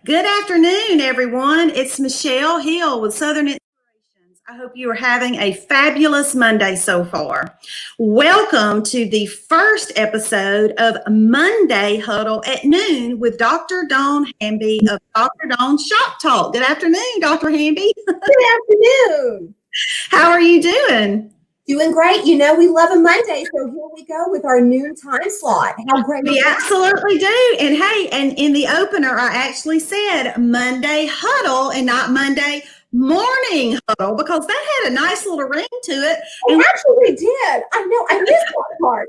Good afternoon, everyone. It's Michelle Hill with Southern Inspirations. I hope you are having a fabulous Monday so far. Welcome to the first episode of Monday Huddle at noon with Dr. Dawn Hamby of Dr. Dawn's ShopTalk. Good afternoon, Dr. Hamby. Good afternoon. How are you doing? Doing great. You know, we love a Monday, so here we go with our noon time slot. How great We is that? absolutely do. And hey, and in the opener, I actually said Monday Huddle and not Monday Morning Huddle because that had a nice little ring to it. It actually did. I know. I missed that part.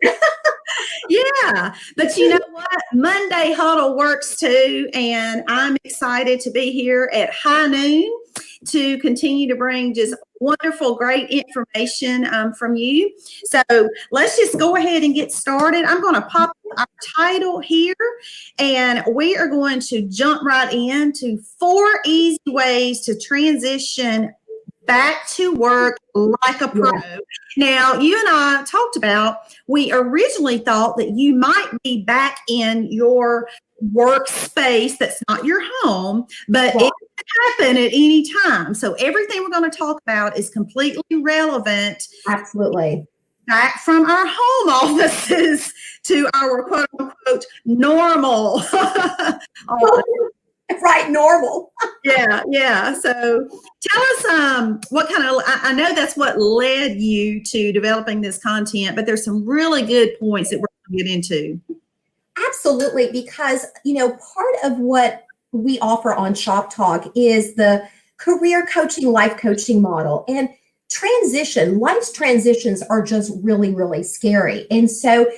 Yeah, but you know what? Monday Huddle works too, and I'm excited to be here at high noon to continue to bring just wonderful, great information from you. So let's just go ahead and get started. I'm going to pop our title here, and we are going to jump right into 4 easy ways to transition back to work like a pro. Yeah. Now, you and I talked about, we originally thought that you might be back in your workspace that's not your home, but it can happen at any time. So everything we're going to talk about is completely relevant. Absolutely. Back from our home offices to our quote unquote normal. Right, normal. Yeah. So tell us what kind of, I know that's what led you to developing this content, but there's some really good points that we're going to get into. Absolutely, because, you know, part of what we offer on ShopTalk is the career coaching, life coaching model. And life's transitions are just really, really scary. And so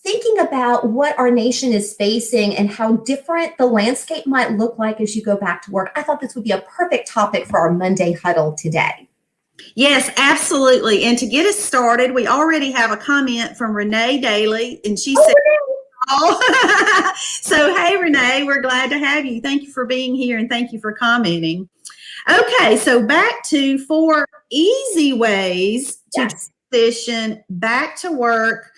thinking about what our nation is facing and how different the landscape might look like as you go back to work, I thought this would be a perfect topic for our Monday Huddle today. Yes, absolutely. And to get us started, we already have a comment from Renee Daly, and she said, so, hey, Renee, we're glad to have you. Thank you for being here and thank you for commenting. Okay, so back to 4 easy ways to transition back to work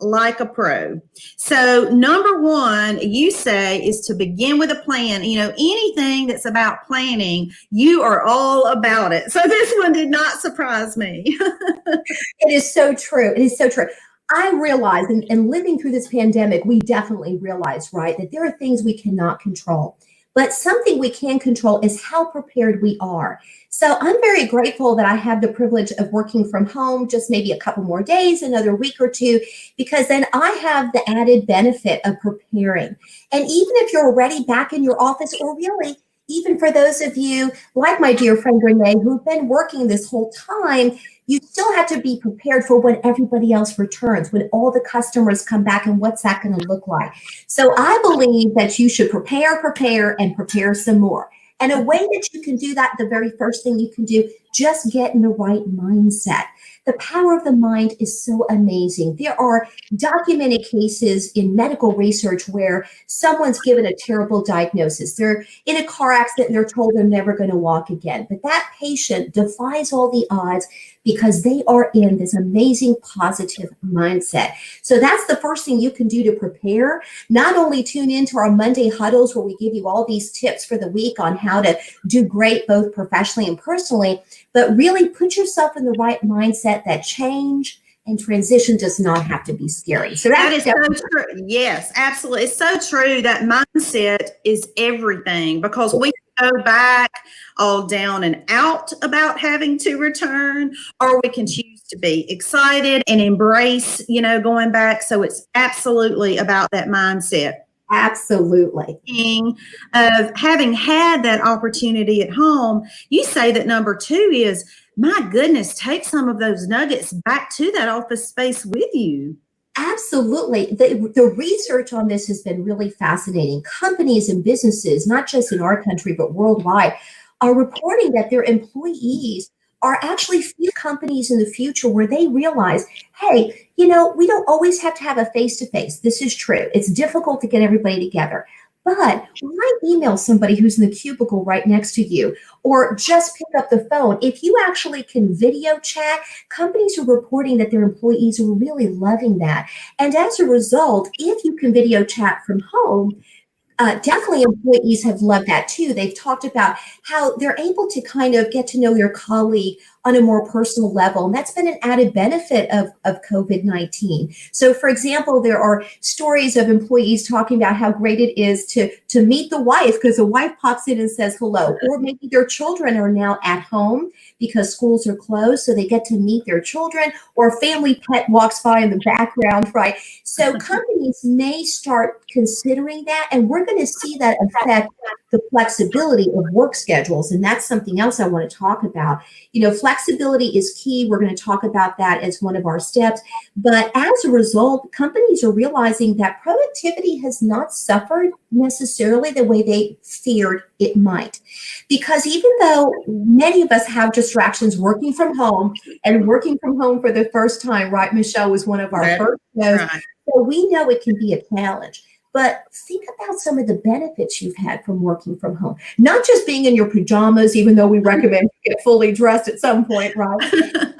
like a pro. So number 1, you say, is to begin with a plan. You know, anything that's about planning, you are all about it. So this one did not surprise me. It is so true. It is so true. I realize, and living through this pandemic, we definitely realize, right, that there are things we cannot control. But something we can control is how prepared we are. So I'm very grateful that I have the privilege of working from home just maybe a couple more days, another week or 2, because then I have the added benefit of preparing. And even if you're already back in your office, or really, even for those of you like my dear friend Renee, who've been working this whole time, you still have to be prepared for when everybody else returns, when all the customers come back, and what's that going to look like. So I believe that you should prepare, and prepare some more. And a way that you can do that, the very first thing you can do, just get in the right mindset. The power of the mind is so amazing. There are documented cases in medical research where someone's given a terrible diagnosis. They're in a car accident and they're told they're never going to walk again. But that patient defies all the odds because they are in this amazing positive mindset. So that's the first thing you can do to prepare. Not only tune into our Monday huddles where we give you all these tips for the week on how to do great both professionally and personally, but really put yourself in the right mindset that change and transition does not have to be scary. So that is so true. Yes, absolutely. It's so true. That mindset is everything, because we go back all down and out about having to return, or we can choose to be excited and embrace, you know, going back. So it's absolutely about that mindset. Absolutely. Of having had that opportunity at home, you say that number 2 is, my goodness, take some of those nuggets back to that office space with you. Absolutely. The research on this has been really fascinating. Companies and businesses, not just in our country, but worldwide, are reporting that their employees are actually few companies in the future where they realize, hey, you know, we don't always have to have a face-to-face. This is true. It's difficult to get everybody together. But why email somebody who's in the cubicle right next to you, or just pick up the phone? If you actually can video chat, companies are reporting that their employees are really loving that. And as a result, if you can video chat from home, Definitely employees have loved that too. They've talked about how they're able to kind of get to know your colleague on a more personal level. And that's been an added benefit of COVID-19. So for example, there are stories of employees talking about how great it is to meet the wife because the wife pops in and says hello, or maybe their children are now at home because schools are closed. So they get to meet their children, or a family pet walks by in the background, right? So companies may start considering that, and we're going to see that affect the flexibility of work schedules. And that's something else I want to talk about. Flexibility is key. We're going to talk about that as one of our steps. But as a result, companies are realizing that productivity has not suffered necessarily the way they feared it might. Because even though many of us have distractions working from home, and working from home for the first time, right, Michelle, was one of our first shows. Right. So we know it can be a challenge. But think about some of the benefits you've had from working from home. Not just being in your pajamas, even though we recommend you get fully dressed at some point, right? But,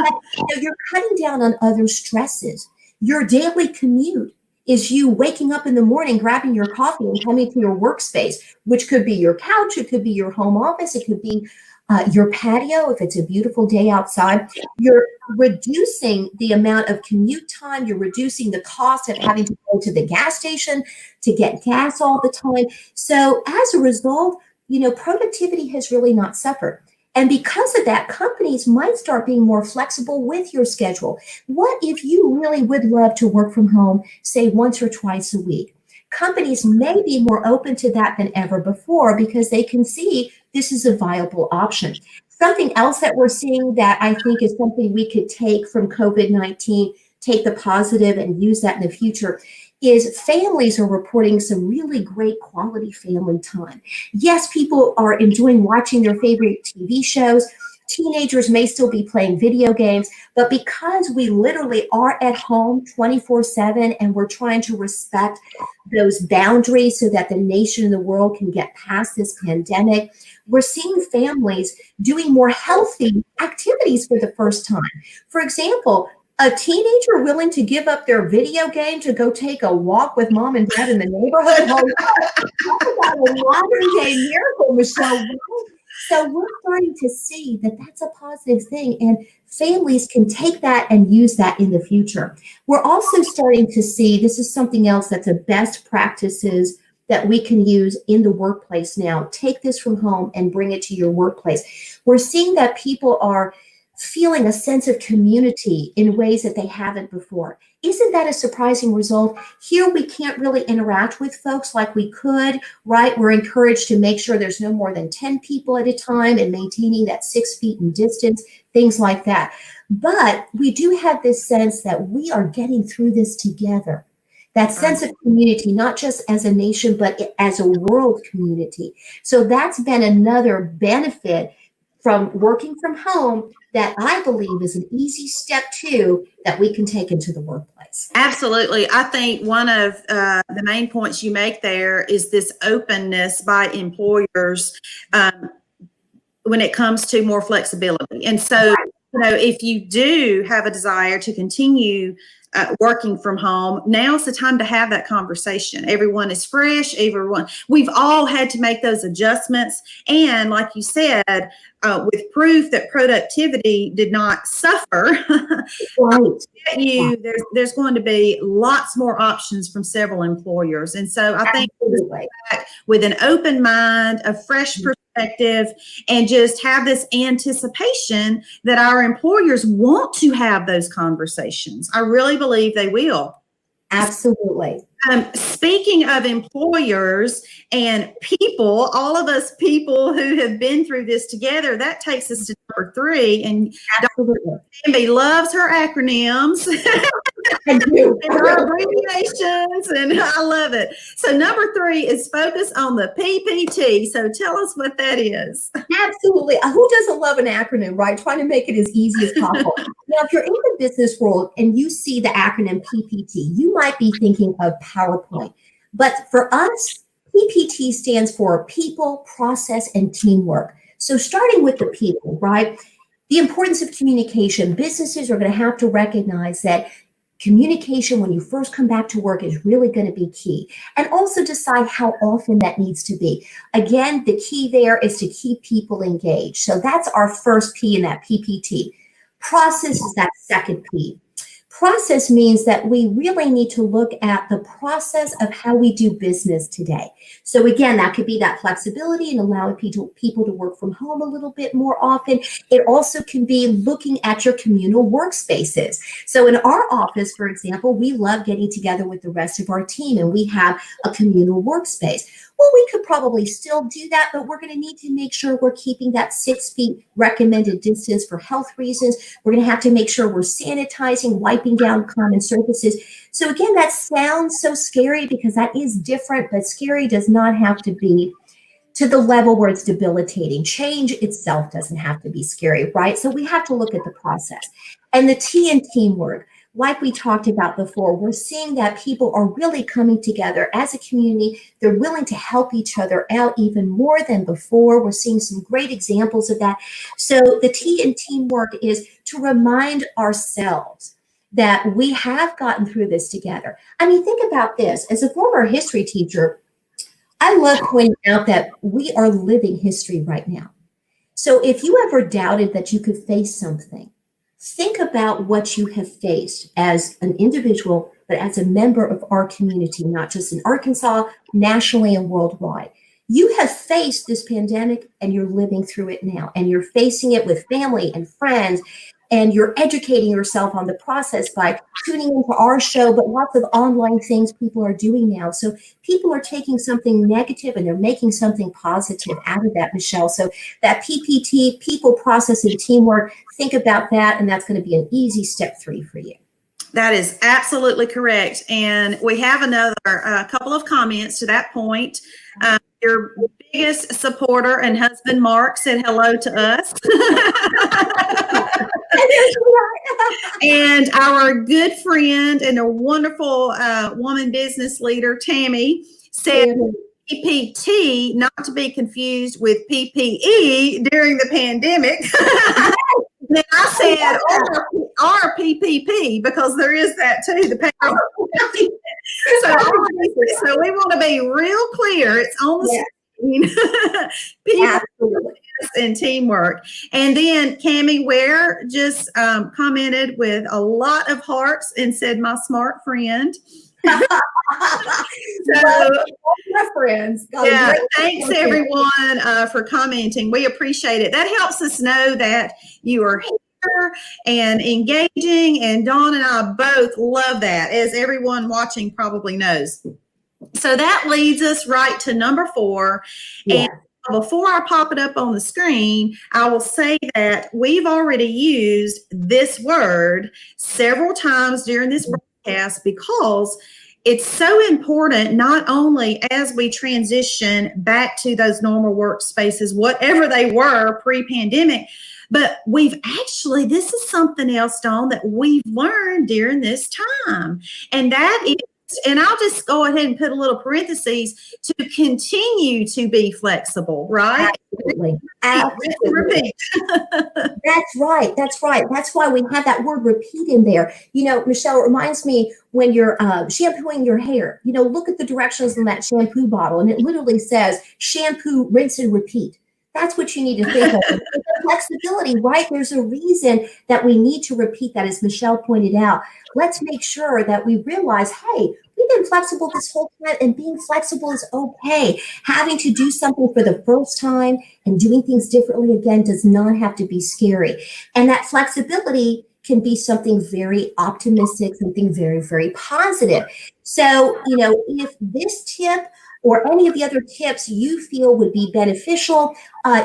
you're cutting down on other stresses. Your daily commute is you waking up in the morning, grabbing your coffee and coming to your workspace, which could be your couch, it could be your home office, it could be your patio if it's a beautiful day outside. You're reducing the amount of commute time. You're reducing the cost of having to go to the gas station to get gas all the time. So as a result, productivity has really not suffered. And because of that, companies might start being more flexible with your schedule. What if you really would love to work from home, say once or twice a week? Companies may be more open to that than ever before because they can see this is a viable option. Something else that we're seeing that I think is something we could take from COVID-19, take the positive and use that in the future, is families are reporting some really great quality family time. Yes, people are enjoying watching their favorite TV shows. Teenagers may still be playing video games, but because we literally are at home 24/7 and we're trying to respect those boundaries so that the nation and the world can get past this pandemic, we're seeing families doing more healthy activities for the first time. For example, a teenager willing to give up their video game to go take a walk with mom and dad in the neighborhood. Talk about a modern day miracle, Michelle. So we're starting to see that that's a positive thing, and families can take that and use that in the future. We're also starting to see, this is something else that's a best practices that we can use in the workplace now. Take this from home and bring it to your workplace. We're seeing that people are feeling a sense of community in ways that they haven't before. Isn't that a surprising result? Here we can't really interact with folks like we could, right? We're encouraged to make sure there's no more than 10 people at a time and maintaining that 6 feet in distance, things like that. But we do have this sense that we are getting through this together. That sense of community, not just as a nation, but as a world community. So that's been another benefit from working from home that I believe is an easy step too that we can take into the workplace. Absolutely. I think one of the main points you make there is this openness by employers when it comes to more flexibility. And so, if you do have a desire to continue working from home, now's the time to have that conversation. Everyone is fresh. We've all had to make those adjustments. And like you said, with proof that productivity did not suffer, Right. There's going to be lots more options from several employers. And so I think with an open mind, a fresh perspective, and just have this anticipation that our employers want to have those conversations. I really believe they will. Absolutely. Speaking of employers and people, all of us people who have been through this together, that takes us to number 3. And Dr. Hamby loves her acronyms. I do. And her abbreviations, and I love it. So number 3 is focus on the PPT. So tell us what that is. Absolutely. Who doesn't love an acronym, right? Trying to make it as easy as possible. Now, if you're in the business world and you see the acronym PPT, you might be thinking of PowerPoint. But for us, PPT stands for people, process, and teamwork. So starting with the people, right? The importance of communication. Businesses are going to have to recognize that Communication when you first come back to work is really going to be key. And also decide how often that needs to be. Again, the key there is to keep people engaged. So that's our first P in that PPT. Process is that second P. Process means that we really need to look at the process of how we do business today. So again, that could be that flexibility and allowing people to work from home a little bit more often. It also can be looking at your communal workspaces. So in our office, for example, we love getting together with the rest of our team and we have a communal workspace. Well, we could probably still do that, but we're going to need to make sure we're keeping that 6 feet recommended distance for health reasons. We're going to have to make sure we're sanitizing, wiping down common surfaces. So again, that sounds so scary because that is different, but scary does not have to be to the level where it's debilitating. Change itself doesn't have to be scary, right? So we have to look at the process. And the T in teamwork. Like we talked about before, we're seeing that people are really coming together as a community. They're willing to help each other out even more than before. We're seeing some great examples of that. So the T in teamwork is to remind ourselves that we have gotten through this together. I mean, think about this. As a former history teacher, I love pointing out that we are living history right now. So if you ever doubted that you could face something, think about what you have faced as an individual, but as a member of our community, not just in Arkansas, nationally and worldwide. You have faced this pandemic and you're living through it now, and you're facing it with family and friends, and you're educating yourself on the process by tuning into our show, but lots of online things people are doing now. So people are taking something negative and they're making something positive out of that, Michelle. So that PPT, people, process, and teamwork, think about that, and that's going to be an easy step 3 for you. That is absolutely correct. And we have another couple of comments to that point. Your biggest supporter and husband, Mark, said hello to us. And our good friend and a wonderful woman business leader, Tammy, said PPT, not to be confused with PPE during the pandemic. Then I said, or PPP, because there is that too, the payroll. So we want to be real clear. It's on the screen. People and teamwork. And then Cammie Ware just commented with a lot of hearts and said, my smart friend. Friends. Yeah, thanks everyone for commenting. We appreciate it. That helps us know that you are here and engaging, and Dawn and I both love that, as everyone watching probably knows. So that leads us right to number 4. Yeah. And before I pop it up on the screen, I will say that we've already used this word several times during this broadcast because it's so important, not only as we transition back to those normal workspaces, whatever they were pre-pandemic, but we've actually, this is something else, Dawn, that we've learned during this time. And that is, and I'll just go ahead and put a little parentheses, to continue to be flexible, right? Absolutely. Absolutely. That's right. That's right. That's why we have that word repeat in there. You know, Michelle, it reminds me when you're shampooing your hair, you know, look at the directions on that shampoo bottle, and it literally says shampoo, rinse, and repeat. That's what you need to think of. Flexibility, right? There's a reason that we need to repeat that, as Michelle pointed out. Let's make sure that we realize, hey, we've been flexible this whole time, and being flexible is okay. Having to do something for the first time and doing things differently again does not have to be scary. And that flexibility can be something very optimistic, something very, very positive. So, you know, if this tip or any of the other tips you feel would be beneficial,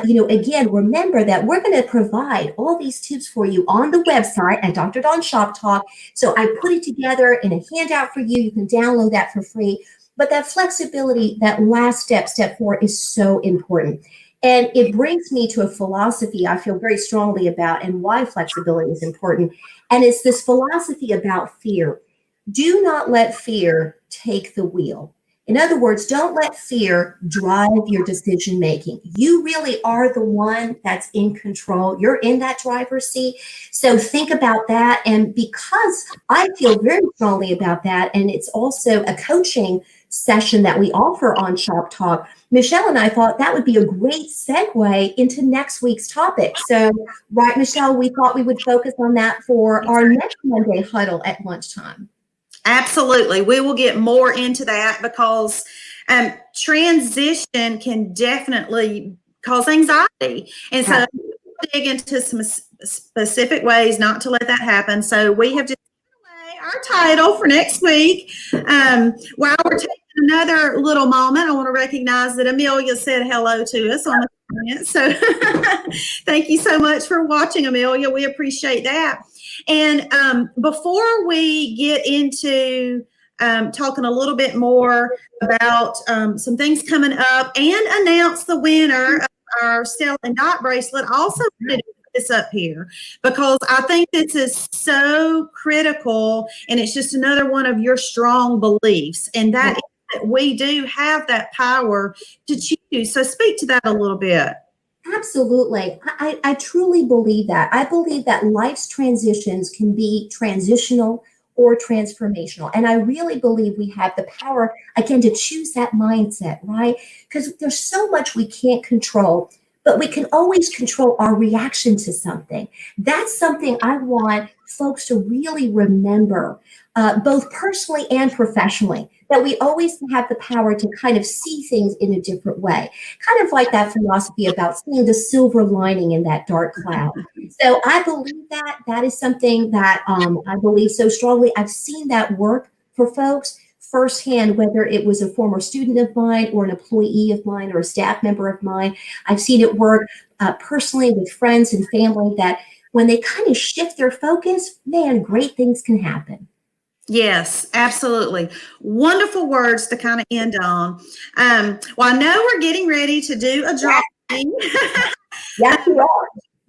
you know, again, remember that we're going to provide all these tips for you on the website at Dr. Dawn ShopTalk. So I put it together in a handout for you. You can download that for free. But that flexibility, that last step, step 4, is so important. And it brings me to a philosophy I feel very strongly about and why flexibility is important. And it's this philosophy about fear. Do not let fear take the wheel. In other words, don't let fear drive your decision making. You really are the one that's in control. You're in that driver's seat. So think about that. And because I feel very strongly about that, and it's also a coaching session that we offer on Shop Talk, Michelle and I thought that would be a great segue into next week's topic. So, right, Michelle, we thought we would focus on that for our next Monday Huddle at lunchtime. Absolutely. We will get more into that because transition can definitely cause anxiety. And so we'll dig into some specific ways not to let that happen. So we have just given away our title for next week. While we're taking another little moment, I want to recognize that Amelia said hello to us on the comments. So thank you so much for watching, Amelia. We appreciate that. And before we get into talking a little bit more about some things coming up and announce the winner of our Stella and Dot bracelet, I also wanted to put this up here because I think this is so critical, and it's just another one of your strong beliefs, and that is that we do have that power to choose. So speak to that a little bit. Absolutely. I truly believe that. I believe that life's transitions can be transitional or transformational. And I really believe we have the power, again, to choose that mindset, right? Because there's so much we can't control, but we can always control our reaction to something. That's something I want folks to really remember, both personally and professionally, that we always have the power to kind of see things in a different way. Kind of like that philosophy about seeing the silver lining in that dark cloud. So I believe that is something that I believe so strongly. I've seen that work for folks firsthand, whether it was a former student of mine or an employee of mine or a staff member of mine. I've seen it work personally with friends and family, that when they kind of shift their focus, man, great things can happen. Yes, absolutely. Wonderful words to kind of end on. Well, I know we're getting ready to do a drawing. Yes, we are.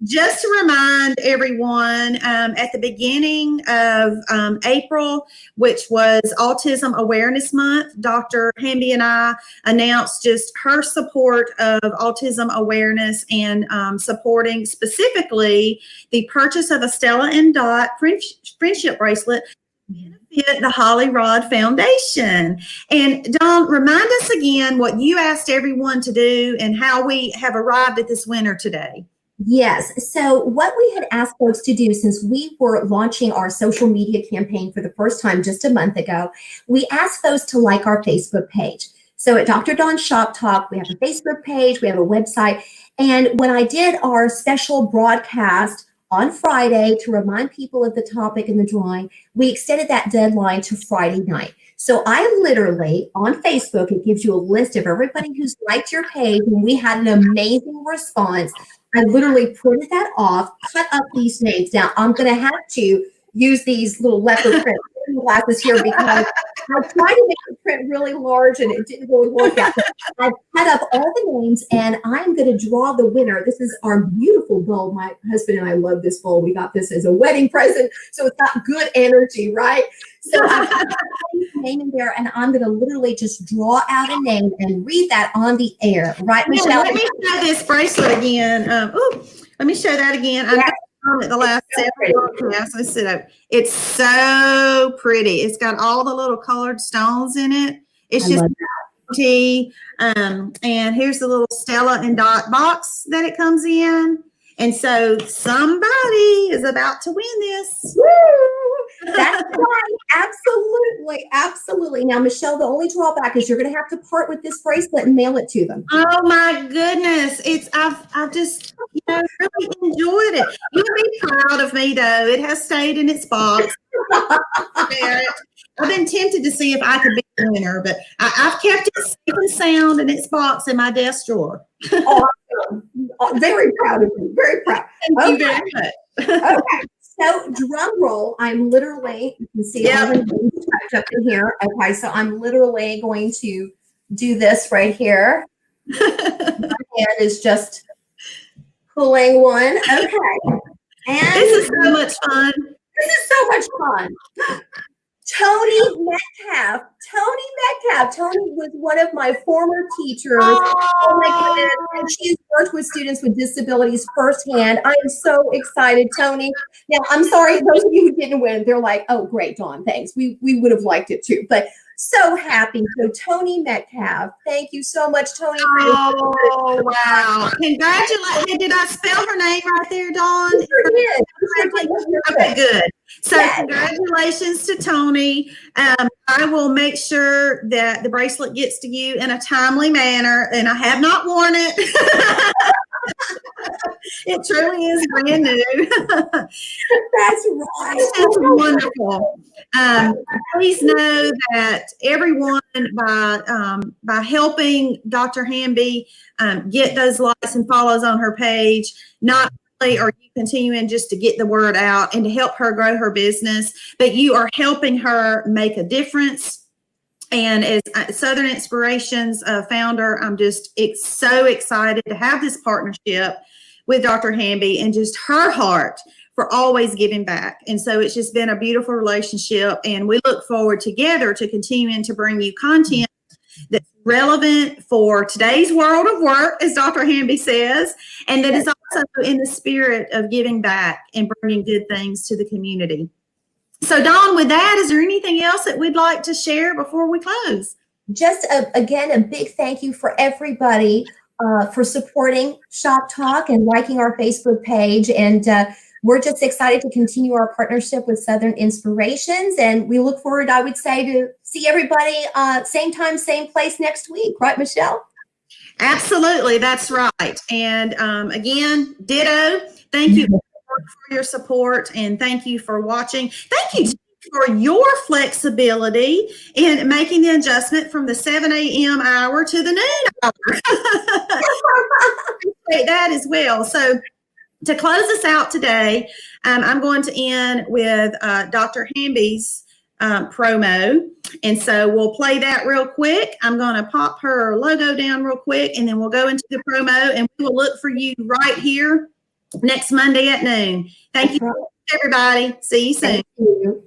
Just to remind everyone, at the beginning of April, which was Autism Awareness Month, Dr. Hamby and I announced just her support of autism awareness and supporting specifically the purchase of a Stella and Dot friendship bracelet benefit the Holly Rod Foundation. And Dawn, remind us again what you asked everyone to do and how we have arrived at this winner today. Yes. So what we had asked folks to do, since we were launching our social media campaign for the first time just a month ago, we asked folks to like our Facebook page. So at Dr. Dawn's Shop Talk, we have a Facebook page, we have a website. And when I did our special broadcast on Friday to remind people of the topic and the drawing, we extended that deadline to Friday night. So I literally, on Facebook, it gives you a list of everybody who's liked your page, and we had an amazing response. I literally printed that off, cut up these names. Now, I'm going to have to use these little leopard print glasses here because I tried to make the print really large and it didn't really work out. I've cut up all the names and I'm going to draw the winner. This is our beautiful bowl. My husband and I love this bowl. We got this as a wedding present, so it's got good energy, right? So I've got the name in there and I'm going to literally just draw out a name and read that on the air, right, Michelle? Let me show this bracelet again. Let me show that again. I know the last several podcasts. It's so pretty. It's got all the little colored stones in it. It's just pretty. And here's the little Stella and Dot box that it comes in. And so somebody is about to win this. Woo! That's right. Absolutely. Absolutely. Now, Michelle, the only drawback is you're going to have to part with this bracelet and mail it to them. Oh my goodness. I've just really enjoyed it. You'll be proud of me though. It has stayed in its box. I've been tempted to see if I could be the winner, but I've kept it safe and sound in its box in my desk drawer. Awesome. Very proud of you. Very proud. Thank you very much. Okay. So drum roll, I'm literally, you can see all the names typed up in here. Okay, so I'm literally going to do this right here. My hand is just pulling one. Okay. And this is so much fun. This is so much fun. Tony Metcalf. Tony was one of my former teachers. Oh, Oh my goodness. And she's worked with students with disabilities firsthand. I am so excited, Tony. Now, I'm sorry, those of you who didn't win, they're like, oh, great, Dawn, thanks. We would have liked it too. But so happy. So Tony Metcalf, thank you so much, Tony. Oh, wow. Congratulations. Did I spell her name right there, Dawn? You sure did. You sure did. Okay, good. So Yes. congratulations to Tony. I will make sure that the bracelet gets to you in a timely manner, and I have not worn it. It truly is brand new. That's right. It's wonderful. Please know that everyone, by helping Dr. Hamby get those likes and follows on her page, not only are you continuing just to get the word out and to help her grow her business, but you are helping her make a difference. And as Southern Inspirations founder, I'm just so excited to have this partnership with Dr. Hamby and just her heart for always giving back. And so it's just been a beautiful relationship, and we look forward together to continuing to bring you content that's relevant for today's world of work, as Dr. Hamby says, and that is also in the spirit of giving back and bringing good things to the community. So, Dawn, with that, is there anything else that we'd like to share before we close? Just again, a big thank you for everybody for supporting Shop Talk and liking our Facebook page. And we're just excited to continue our partnership with Southern Inspirations. And we look forward, I would say, to see everybody same time, same place next week. Right, Michelle? Absolutely. That's right. And again, ditto. Thank you for your support, and thank you for watching. Thank you for your flexibility in making the adjustment from the 7 a.m. hour to the noon hour. Appreciate that as well. So to close us out today, I'm going to end with Dr. Hamby's promo. And so we'll play that real quick. I'm going to pop her logo down real quick, and then we'll go into the promo, and we will look for you right here next Monday at noon. Thank you, everybody. See you soon. Thank you.